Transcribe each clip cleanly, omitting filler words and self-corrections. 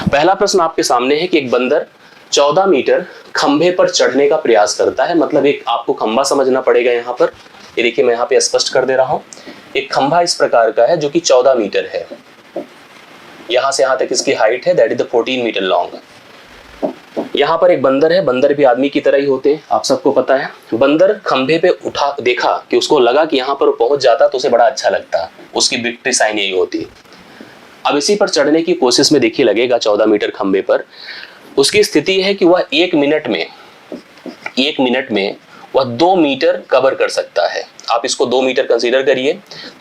पहला प्रश्न आपके सामने है कि एक बंदर 14 मीटर खंभे पर चढ़ने का प्रयास करता है। मतलब एक आपको खंभा समझना पड़ेगा यहाँ पर। ये देखिए मैं यहाँ पे स्पष्ट कर दे रहा हूँ। एक खंभा इस प्रकार का है जो कि 14 मीटर है। यहाँ से यहाँ तक इसकी हाइट है, that is the 14 metre long. यहाँ पर एक बंदर है, बंदर भी आदमी की तरह ही होते हैं, आप सबको पता है। बंदर खंभे पे उठा, देखा कि उसको लगा कि यहाँ पर वो पहुंच जाता तो उसे बड़ा अच्छा लगता, उसकी विक्ट्री साइन यही होती। अब इसी पर चढ़ने की कोशिश में देखिए लगेगा 14 मीटर खंभे पर। उसकी स्थिति है कि वह एक मिनट में वह 2 मीटर कवर कर सकता है। आप इसको 2 मीटर कंसीडर करिए,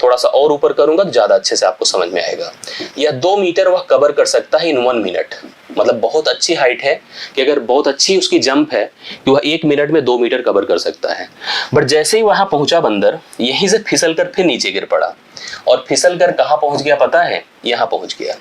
थोड़ा सा और ऊपर करूंगा तो ज्यादा अच्छे से आपको समझ में आएगा। यह 2 मीटर वह कवर कर सकता है इन 1 मिनट। मतलब बहुत अच्छी हाइट है कि अगर बहुत अच्छी उसकी जंप है कि वह 1 मिनट में 2 मीटर कवर कर सकता है। बट जैसे ही वहां पहुंचा बंदर, यहीं से फिसल कर फिर नीचे गिर पड़ा और फिसल कर कहां पहुंच गया पता है? यहां पहुंच गया।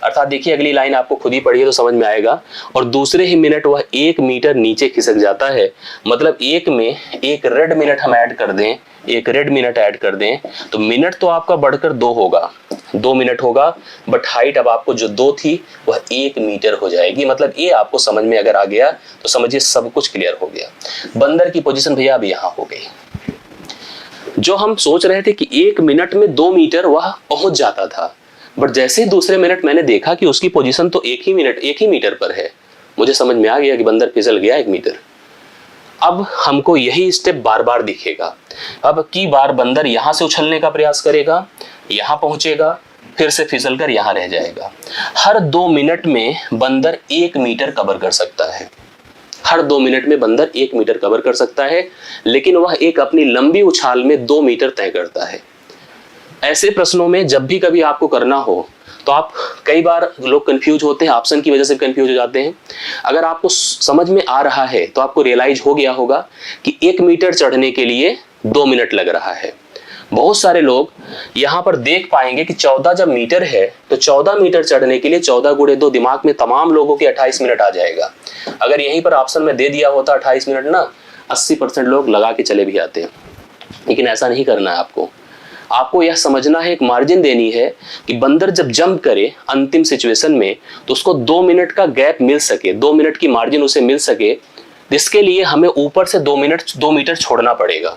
अर्थात देखिए अगली लाइन आपको खुद ही पढ़िए तो समझ में आएगा। और दूसरे ही मिनट वह 1 मीटर नीचे खिसक जाता है। मतलब एक में एक रेड मिनट हम ऐड कर दें, एक रेड मिनट ऐड कर दें तो मिनट तो आपका बढ़कर 2 होगा, 2 मिनट होगा। बट हाइट अब आपको जो 2 थी वह 1 मीटर हो जाएगी। मतलब ये आपको समझ में अगर आ गया तो समझिए सब कुछ क्लियर हो गया। बंदर की पोजीशन भैया अब यहां हो गई। जो हम सोच रहे थे कि 1 मिनट में 2 मीटर वह पहुंच जाता था, बट जैसे ही दूसरे मिनट मैंने देखा कि उसकी पोजीशन तो 1 ही मीटर पर है, मुझे समझ में आ गया कि बंदर फिसल गया 1 मीटर। अब हमको यही स्टेप बार बार दिखेगा। अब की बार बंदर यहां से उछलने का प्रयास करेगा, यहां पहुंचेगा, फिर से फिसल कर यहां रह जाएगा। हर 2 मिनट में बंदर 1 मीटर कवर कर सकता है। हर 2 मिनट में बंदर 1 मीटर कवर कर सकता है, लेकिन वह एक अपनी लंबी उछाल में 2 मीटर तय करता है। ऐसे प्रश्नों में जब भी कभी आपको करना हो तो आप, कई बार लोग कंफ्यूज होते हैं, ऑप्शन की वजह से कंफ्यूज हो जाते हैं। अगर आपको समझ में आ रहा है तो आपको रियलाइज हो गया होगा कि 1 मीटर चढ़ने के लिए 2 मिनट लग रहा है। बहुत सारे लोग यहां पर देख पाएंगे कि 14 जब मीटर है तो 14 मीटर चढ़ने के लिए 14 गुणे 2, दिमाग में तमाम लोगों के 28 मिनट आ जाएगा। अगर यहीं पर ऑप्शन में दे दिया होता 28 मिनट ना, 80% लोग लगा के चले भी आते हैं। लेकिन ऐसा नहीं करना है आपको। आपको यह समझना है, एक मार्जिन देनी है कि बंदर जब जंप करे अंतिम सिचुएशन में तो उसको 2 मिनट का गैप मिल सके, 2 मिनट की मार्जिन उसे मिल सके। जिसके लिए हमें ऊपर से 2 मीटर छोड़ना पड़ेगा,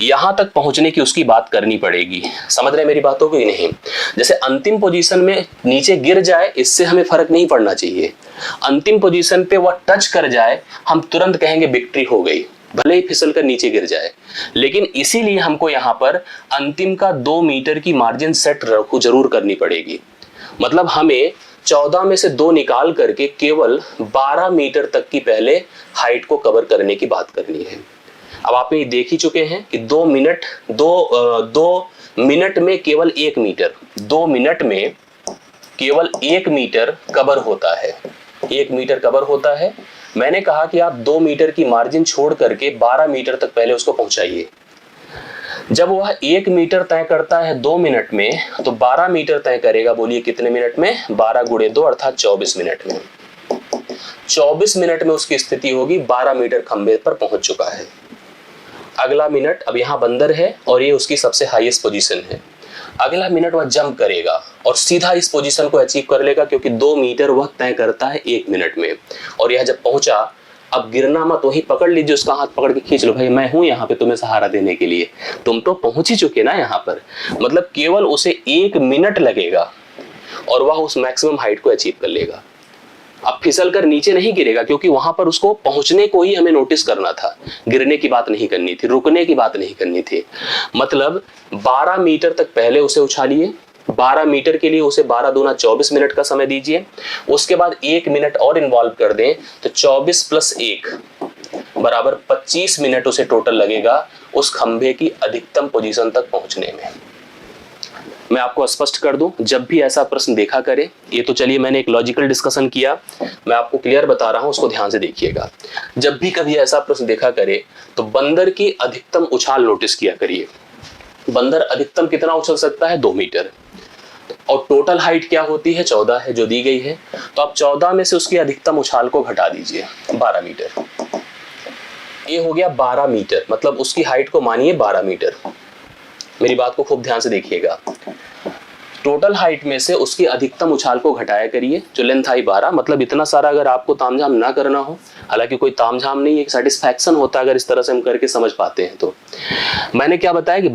यहां तक पहुंचने की उसकी बात करनी पड़ेगी। समझ रहे मेरी बातों को? नहीं, जैसे अंतिम पोजीशन में नीचे गिर जाए इससे हमें फर्क नहीं पड़ना चाहिए। अंतिम पोजीशन पे वह टच कर जाए, हम तुरंत कहेंगे विक्ट्री हो गई, भले ही फिसल कर नीचे गिर जाए। लेकिन इसीलिए हमको यहाँ पर अंतिम का 2 मीटर की मार्जिन सेट जरूर करनी पड़ेगी। मतलब हमें 14 में से 2 निकाल करके केवल 12 मीटर तक की पहले हाइट को कवर करने की बात करनी है। अब आप ये देख ही चुके हैं कि 2 मिनट में केवल 1 मीटर, 2 मिनट में केवल 1 मीटर कवर होता है, 1 मीटर कवर होता है। मैंने कहा कि आप 2 मीटर की मार्जिन छोड़ करके 12 मीटर तक पहले उसको पहुंचाइए। जब वह 1 मीटर तय करता है 2 मिनट में तो 12 मीटर तय करेगा, बोलिए कितने मिनट में? 12 गुणे 2 अर्थात 24 मिनट में। 24 मिनट में उसकी स्थिति होगी 12 मीटर खंबे पर पहुंच चुका है। अगला मिनट, अब यहां बंदर है और ये उसकी सबसे हाईएस्ट पोजीशन है। अगला मिनट वह जंप करेगा और सीधा इस पोजीशन को अचीव कर लेगा, क्योंकि 2 मीटर वह तय करता है 1 मिनट में। और यह जब पहुंचा, अब गिरना मत, वही पकड़ लीजिए, उसका हाथ पकड़ के खींच लो, भाई मैं हूं यहाँ पे तुम्हें सहारा देने के लिए, तुम तो पहुंच ही चुके ना यहाँ पर। मतलब केवल उसे 1 मिनट लगेगा और वह उस मैक्सिमम हाइट को अचीव कर लेगा। अब फिसल कर नीचे नहीं गिरेगा, क्योंकि वहां पर उसको पहुंचने को ही हमें नोटिस करना था, गिरने की बात नहीं करनी थी, रुकने की बात नहीं करनी थी। मतलब 12 मीटर तक पहले उसे उछालिए, 12 मीटर के लिए उसे 12 दूना 24 मिनट का समय दीजिए। उसके बाद 1 मिनट और इन्वॉल्व कर दें तो 24 + 1 बराबर 25 मिनट उसे टोटल लगेगा उस खंभे की अधिकतम पोजीशन तक पहुंचने में। मैं आपको स्पष्ट कर दूं, जब भी ऐसा प्रश्न देखा करे, ये तो चलिए मैंने एक लॉजिकल डिस्कशन किया, मैं आपको क्लियर बता रहा हूं, उसको ध्यान से देखिएगा। जब भी कभी ऐसा प्रश्न देखा करे तो बंदर की अधिकतम उछाल नोटिस किया करिए। बंदर अधिकतम कितना उछल सकता है? 2 मीटर। और टोटल हाइट क्या होती है? 14 है जो दी गई है। तो आप 14 में से उसकी अधिकतम उछाल को घटा दीजिए, 12 मीटर। ये हो गया 12 मीटर, मतलब उसकी हाइट को मानिए 12 मीटर। मेरी बात को खूब ध्यान से देखिएगा। टोटल हाइट में से उसकी अधिकतम उछाल को घटाया करिए। जो लेंथ आई 12, मतलब इतना सारा अगर आपको तामझाम ना करना हो, हालांकि कोई तामझाम नहीं, एक सेटिस्फैक्शन होता है अगर इस तरह से हम करके समझ पाते हैं। तो मैंने क्या बताया कि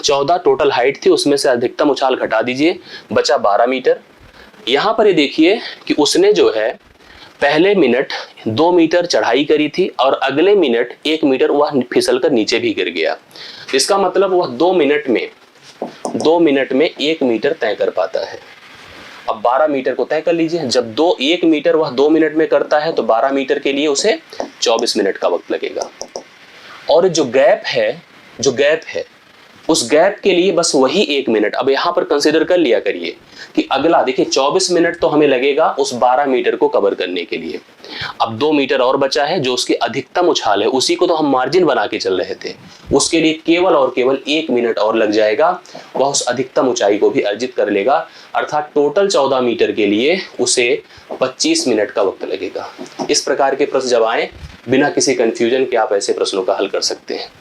14 टोटल हाइट थी, उसमें से अधिकतम उछाल घटा दीजिए, बचा 12 मीटर। यहां पर ये देखिए कि उसने जो है पहले मिनट 2 मीटर चढ़ाई करी थी और अगले मिनट 1 मीटर वह फिसल कर नीचे भी गिर गया। इसका मतलब वह 2 मिनट में 1 मीटर तय कर पाता है। अब 12 मीटर को तय कर लीजिए। जब 1 मीटर वह 2 मिनट में करता है तो 12 मीटर के लिए उसे 24 मिनट का वक्त लगेगा। और जो गैप है उस गैप के लिए बस वही 1 मिनट। अब यहां पर कंसीडर कर लिया करिए कि अगला देखिए 24 मिनट तो हमें लगेगा उस 12 मीटर को कवर करने के लिए। अब 2 मीटर और बचा है जो उसकी अधिकतम उछाल है, उसी को तो हम मार्जिन बना के चल रहे थे, उसके लिए केवल और केवल 1 मिनट और लग जाएगा, वह उस अधिकतम ऊंचाई को भी अर्जित कर लेगा। अर्थात टोटल 14 मीटर के लिए उसे 25 मिनट का वक्त लगेगा। इस प्रकार के प्रश्न जब आए बिना किसी कंफ्यूजन के आप ऐसे प्रश्नों का हल कर सकते हैं।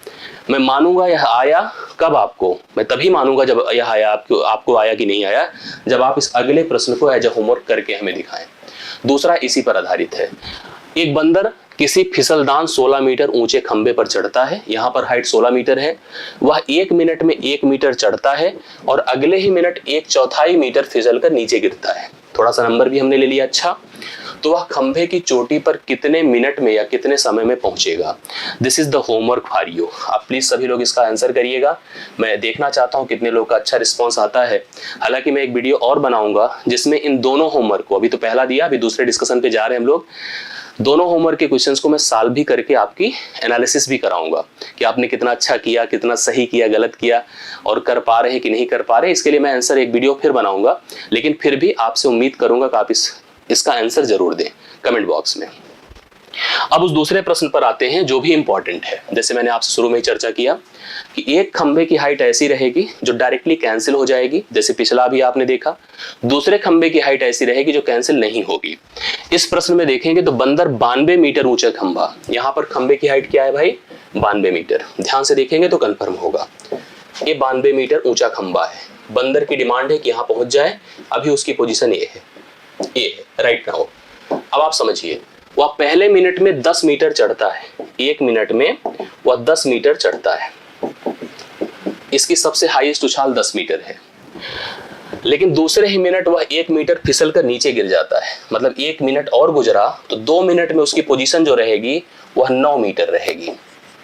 मैं मानूंगा यह आया कब आपको, मैं तभी मानूंगा जब यह आया आपको आया कि नहीं आया, जब आप इस अगले प्रश्न को एज अ होमवर्क करके हमें दिखाएं। दूसरा इसी पर आधारित है। एक बंदर किसी फिसलदान 16 मीटर ऊंचे खंबे पर चढ़ता है, यहां पर हाइट 16 मीटर है, वह 1 मिनट में 1 मीटर चढ़ता है और अगले ही मिनट 1/4 मीटर फिसल कर नीचे गिरता है। थोड़ा सा नंबर भी हमने ले लिया। अच्छा, तो वह खंभे की चोटी पर कितने मिनट में या कितने समय में पहुंचेगा? This is the homework for you. आप प्लीज सभी लोग इसका आंसर करिएगा। मैं देखना चाहता हूं कितने लोग का अच्छा रिस्पॉन्स आता है। हालांकि मैं एक वीडियो और बनाऊंगा जिसमें इन दोनों होमवर्क को, अभी तो पहला दिया, अभी दूसरे डिस्कशन पे जा रहे हैं हम लोग, दोनों होमवर्क के क्वेश्चंस को मैं सॉल्व भी करके आपकी एनालिसिस भी कराऊंगा कि आपने कितना अच्छा किया, कितना सही किया, गलत किया और कर पा रहे हैं कि नहीं कर पा रहे। इसके लिए मैं आंसर एक वीडियो फिर बनाऊंगा, लेकिन फिर भी आपसे उम्मीद करूंगा कि आप इसका आंसर जरूर दें कमेंट बॉक्स में। अब उस दूसरे प्रश्न पर आते हैं जो भी इंपॉर्टेंट है। जैसे मैंने आपसे शुरू में ही चर्चा किया कि एक खंबे की हाइट ऐसी रहेगी जो डायरेक्टली कैंसिल हो जाएगी, जैसे पिछला भी आपने देखा। दूसरे खंबे की हाइट ऐसी रहेगी जो कैंसिल नहीं होगी। इस प्रश्न में देखेंगे तो बंदर 92 मीटर ऊंचा खंबा, यहां पर खंबे की हाइट क्या है भाई? 92 मीटर। ध्यान से देखेंगे तो कंफर्म होगा। ये 92 मीटर ऊंचा खंबा है। बंदर की डिमांड है कि यहां पहुंच जाए। अभी उसकी पोजीशन ये है राइट नाउ। अब आप समझिए, वह पहले मिनट में 10 मीटर चढ़ता है, 1 मिनट में वह 10 मीटर चढ़ता है। इसकी सबसे हाईएस्ट उछाल 10 मीटर है, लेकिन दूसरे ही मिनट वह 1 मीटर फिसल कर नीचे गिर जाता है। मतलब 1 मिनट और गुजरा तो 2 मिनट में उसकी पोजीशन जो रहेगी वह 9 मीटर रहेगी।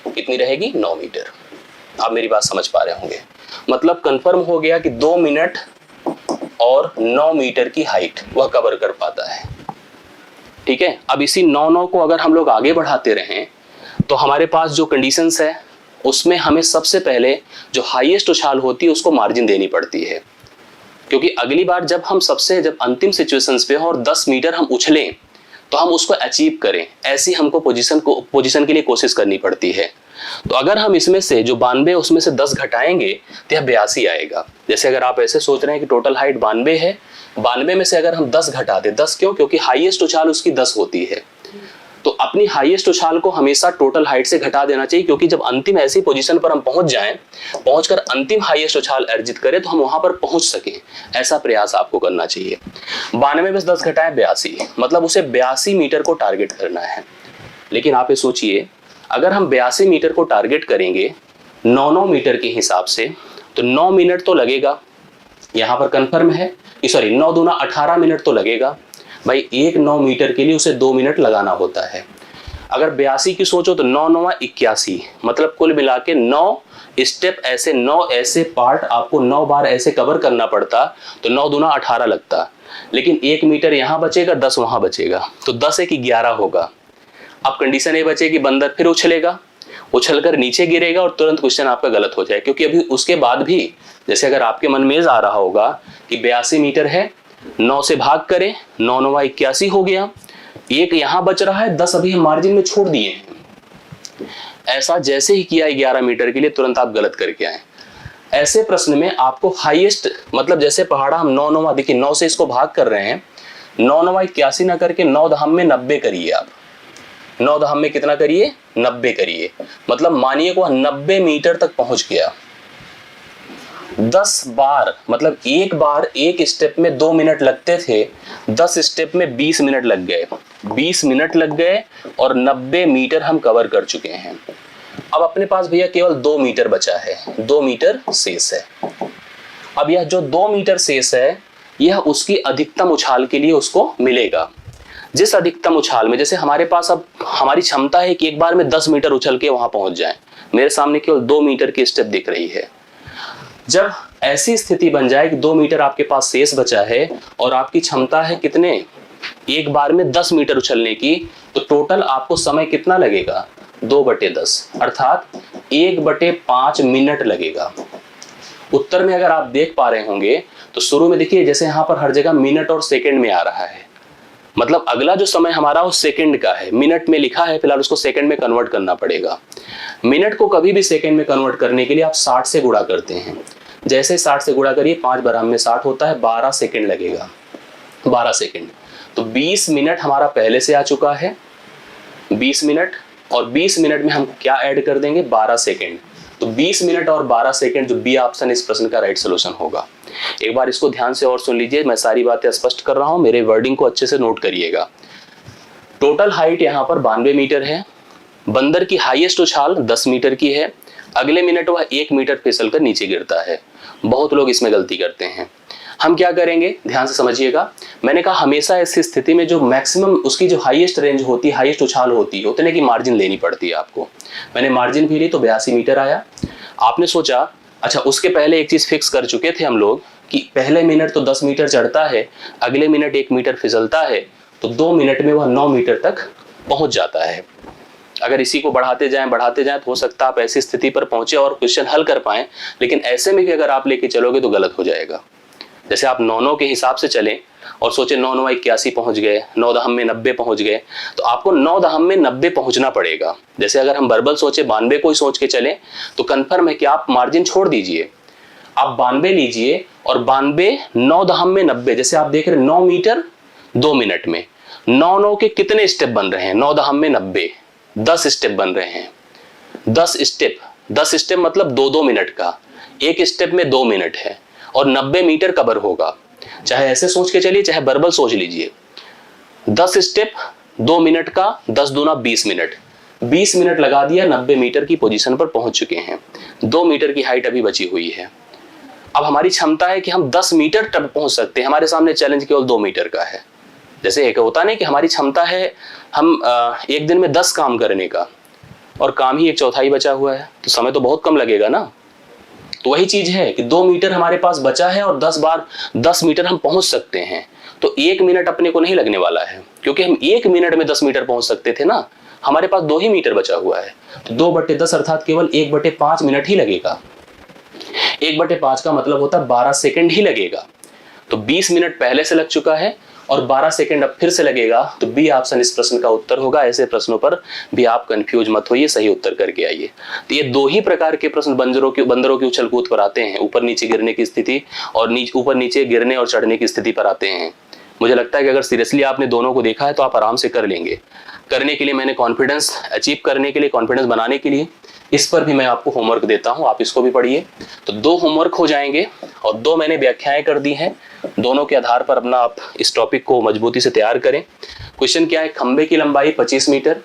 कितनी रहेगी? 9 मीटर। आप मेरी बात समझ पा रहे होंगे। मतलब कंफर्म हो गया कि 2 मिनट और 9 मीटर की हाइट वह कवर कर पाता है। ठीक है, अब इसी 9 को अगर हम लोग आगे बढ़ाते रहें तो हमारे पास जो कंडीशंस है उसमें हमें सबसे पहले जो हाईएस्ट उछाल होती है उसको मार्जिन देनी पड़ती है, क्योंकि अगली बार जब अंतिम सिचुएशंस पे हो और 10 मीटर हम उछलें तो हम उसको अचीव करें, ऐसी हमको पोजीशन के लिए कोशिश करनी पड़ती है। तो अगर हम इसमें से जो 92 उसमें से 10 घटाएंगे तो यह 82 आएगा। जैसे अगर आप ऐसे सोच रहे हैं कि टोटल हाइट 92 है, 92 में से अगर हम 10 घटा दें, 10 क्यों? क्योंकि हाईएस्ट उछाल उसकी 10 होती है। तो अपनी हाईएस्ट उछाल को हमेशा टोटल हाइट से घटा देना चाहिए, क्योंकि जब अंतिम ऐसी पोजीशन पर हम पहुंच जाएं, पहुंचकर अंतिम हाईएस्ट उछाल अर्जित करें तो हम वहां पर पहुंच सकें, ऐसा प्रयास आपको करना चाहिए। 92 में से 10 घटाएं 82, मतलब उसे 82 मीटर को टारगेट करना है। लेकिन आप ये सोचिए, अगर हम 82 मीटर को टारगेट करेंगे 9 मीटर के हिसाब से तो 9 मिनट तो लगेगा, यहां पर कंफर्म है, सॉरी 9 दूना 18 मिनट तो लगेगा भाई। 1 9 मीटर के लिए उसे 2 मिनट लगाना होता है। अगर 82 की सोचो तो 9 9 81, मतलब कुल मिला के 9 स्टेप ऐसे, 9 ऐसे पार्ट आपको 9 बार ऐसे कवर करना पड़ता, तो 9 दूना 18 लगता। लेकिन 1 मीटर यहां बचेगा, 10 वहां बचेगा, तो 10 1 11 होगा। अब कंडीशन ये बचे कि बंदर फिर उछलेगा, उछलकर नीचे गिरेगा और तुरंत क्वेश्चन आपका गलत हो जाए, क्योंकि अभी उसके बाद भी जैसे अगर आपके मन में आ रहा होगा कि 82 मीटर है, 9 से भाग करें, 9 9 81 हो गया, 1 यहां बच रहा है, 10 अभी हम मार्जिन में छोड़ दिए हैं। ऐसा जैसे ही किया 11 मीटर के लिए, तुरंत आप गलत करके आए। ऐसे प्रश्न में आपको हाईएस्ट, मतलब जैसे पहाड़ा हम 9 9, देखिए 9 से इसको भाग कर रहे हैं, 9 9 81 ना करके 9 दहम में 90 करिए। आप 9 दहम में कितना करिए? 90 करिए। मतलब मानिए को 90 मीटर तक पहुंच गया। 10 बार, मतलब एक बार एक स्टेप में 2 मिनट लगते थे, 10 स्टेप में 20 मिनट लग गए, 20 मिनट लग गए और 90 मीटर हम कवर कर चुके हैं। अब अपने पास भैया केवल 2 मीटर बचा है, 2 मीटर शेष है। अब यह जो 2 मीटर शेष है, यह उसकी अधिकतम उछाल के लिए उसको मिलेगा। जिस अधिकतम उछाल में, जैसे हमारे पास अब हमारी क्षमता है कि एक बार में 10 मीटर उछल के वहां पहुंच जाए, मेरे सामने केवल 2 मीटर की स्टेप दिख रही है। जब ऐसी स्थिति बन जाए कि 2 मीटर आपके पास शेष बचा है और आपकी क्षमता है कितने, एक बार में 10 मीटर उछलने की, तो टोटल आपको समय कितना लगेगा, 2/10, अर्थात 1/5 मिनट लगेगा। उत्तर में अगर आप देख पा रहे होंगे तो शुरू में देखिए जैसे यहां पर हर जगह मिनट और सेकंड में आ रहा है, मतलब अगला जो समय हमारा वो सेकंड का है, मिनट में लिखा है, फिलहाल उसको सेकंड में कन्वर्ट करना पड़ेगा। मिनट को कभी भी सेकंड में कन्वर्ट करने के लिए आप 60 से गुणा करते हैं। जैसे 60 से गुणा करिए, 5 बराबर में 60 होता है, 12 सेकंड लगेगा, 12 सेकंड। तो 20 मिनट हमारा पहले से आ चुका है, 20 मिनट, और 20 मिनट में हम क्या ऐड कर देंगे, 12 सेकंड। तो 20 मिनट और 12 सेकंड, जो बी ऑप्शन इस प्रश्न का राइट सोल्यूशन होगा। एक बार इसको ध्यान से और सुन लीजिए, मैं सारी बातें स्पष्ट कर रहा हूं, मेरे वर्डिंग को अच्छे से नोट करिएगा। टोटल हाइट यहां पर 92 मीटर है, बंदर की हाईएस्ट उछाल 10 मीटर की है, अगले मिनट वह 1 मीटर फिसल कर नीचे गिरता है। बहुत लोग इसमें गलती करते हैं। हम क्या करेंगे, ध्यान से समझिएगा। मैंने कहा हमेशा ऐसी स्थिति में जो मैक्सिमम उसकी जो हाईएस्ट रेंज होती है, हाईएस्ट उछाल होती है, उतने की मार्जिन लेनी पड़ती है आपको। मैंने मार्जिन भी ली तो 82 मीटर आया। आपने सोचा अच्छा, उसके पहले एक चीज फिक्स कर चुके थे हम लोग कि पहले मिनट तो 10 मीटर चढ़ता है, अगले मिनट 1 मीटर फिसलता है, तो 2 मिनट में वह 9 मीटर तक पहुंच जाता है। अगर इसी को बढ़ाते जाएं तो हो सकता है आप ऐसी स्थिति पर पहुंचे और क्वेश्चन हल कर पाएं, लेकिन ऐसे में भी अगर आप लेके चलोगे तो गलत हो जाएगा। जैसे आप 9-9 के हिसाब से चलें और सोचे 9-9 81 पहुंच गए, 9 दहम में 90 पहुंच गए, तो आपको 9 दहम में 90 पहुंचना पड़ेगा। जैसे अगर हम बर्बल सोचे 92 को ही सोच के चले तो कन्फर्म है कि आप मार्जिन छोड़ दीजिए, आप 92 लीजिए और 92 9 दहम में 90, जैसे आप देख रहे 9 मीटर 2 मिनट में, 9-9 के कितने स्टेप बन रहे हैं, 9 दहम में 90, 10 स्टेप बन रहे हैं। 10 स्टेप मतलब 2-2 मिनट का, एक स्टेप में 2 मिनट है और 90 मीटर कवर होगा। चाहे ऐसे सोच के चलिए, चाहे बर्बल सोच लीजिए। 10 स्टेप 2 मिनट का, 10 दूना 20 मिनट, 20 मिनट लगा दिया, 90 मीटर की पोजीशन पर पहुंच चुके हैं। 2 मीटर की हाइट अभी बची हुई है। अब हमारी क्षमता है कि हम 10 मीटर तक पहुंच सकते हैं, हमारे सामने चैलेंज केवल 2 मीटर का है। जैसे एक होता नहीं कि हमारी क्षमता है हम एक दिन में 10 काम करने का, और काम ही 1/4 बचा हुआ है, तो समय तो बहुत कम लगेगा ना। तो वही चीज है कि 2 मीटर हमारे पास बचा है और 10 बार 10 मीटर हम पहुंच सकते हैं। तो 1 मिनट अपने को नहीं लगने वाला है, क्योंकि हम 1 मिनट में 10 मीटर पहुंच सकते थे ना, हमारे पास 2 ही मीटर बचा हुआ है। तो 2/10 अर्थात केवल 1/5 मिनट ही लगेगा। 1/5 का मतलब होता है 12 सेकंड ही लगेगा। तो 20 मिनट पहले से लग चुका है और 12 सेकंड अब फिर से लगेगा, तो बी ऑप्शन इस प्रश्न का उत्तर होगा। ऐसे प्रश्नों पर भी आप कंफ्यूज मत होइए, सही उत्तर करके आइए। तो ये 2 ही प्रकार के प्रश्न बंदरों की उछल कूद पर आते हैं, ऊपर नीचे गिरने की स्थिति और ऊपर नीचे गिरने और चढ़ने की स्थिति पर आते हैं। मुझे लगता है कि अगर सीरियसली आपने दोनों को देखा है तो आप आराम से कर लेंगे। करने के लिए मैंने कॉन्फिडेंस अचीव करने के लिए, कॉन्फिडेंस बनाने के लिए इस पर भी मैं आपको होमवर्क देता हूं, आप इसको भी पढ़िए। तो 2 होमवर्क हो जाएंगे और 2 मैंने व्याख्याएं कर दी हैं, दोनों के आधार पर अपना आप इस टॉपिक को मजबूती से तैयार करें। क्वेश्चन क्या है, खंबे की लंबाई 25 मीटर,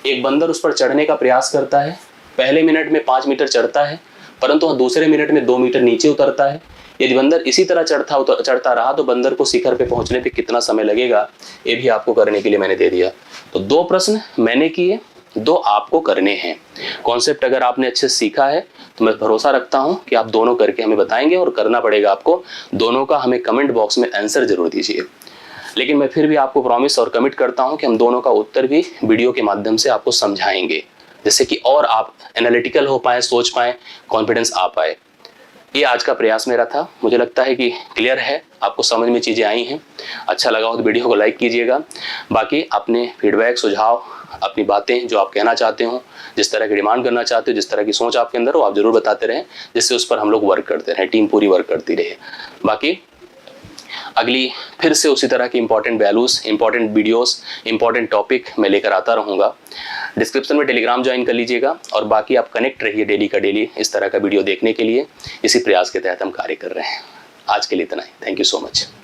एक बंदर उस पर चढ़ने का प्रयास करता है, पहले मिनट में 5 मीटर चढ़ता है, परंतु वह दूसरे मिनट में 2 मीटर नीचे उतरता है। यदि बंदर इसी तरह चढ़ता रहा तो बंदर को शिखर पे पहुंचने पे कितना समय लगेगा, ये भी आपको करने के लिए मैंने दे दिया। तो 2 प्रश्न मैंने किए, 2 आपको करने हैं। कॉन्सेप्ट अगर आपने अच्छे से सीखा है तो मैं भरोसा रखता हूं कि आप दोनों करके हमें बताएंगे, और करना पड़ेगा आपको दोनों का। हमें कमेंट बॉक्स में आंसर जरूर दीजिए। लेकिन मैं फिर भी आपको प्रॉमिस और कमिट करता हूं कि हम दोनों का उत्तर भी वीडियो के माध्यम से आपको समझाएंगे, जिससे कि और आप एनालिटिकल हो पाए, सोच पाए, कॉन्फिडेंस आ पाए। ये आज का प्रयास मेरा था। मुझे लगता है कि क्लियर है, आपको समझ में चीज़ें आई हैं। अच्छा लगा हो तो वीडियो को लाइक कीजिएगा। बाकी अपने फीडबैक, सुझाव, अपनी बातें जो आप कहना चाहते हो, जिस तरह की डिमांड करना चाहते हो, जिस तरह की सोच आपके अंदर हो, आप जरूर बताते रहें, जिससे उस पर हम लोग वर्क करते रहें, टीम पूरी वर्क करती रहे। बाकी अगली फिर से उसी तरह की important values, important videos, important topic मैं लेकर आता रहूँगा। डिस्क्रिप्शन में टेलीग्राम ज्वाइन कर लीजिएगा और बाकी आप कनेक्ट रहिए डेली का डेली इस तरह का वीडियो देखने के लिए। इसी प्रयास के तहत हम कार्य कर रहे हैं। आज के लिए इतना ही। Thank you so much.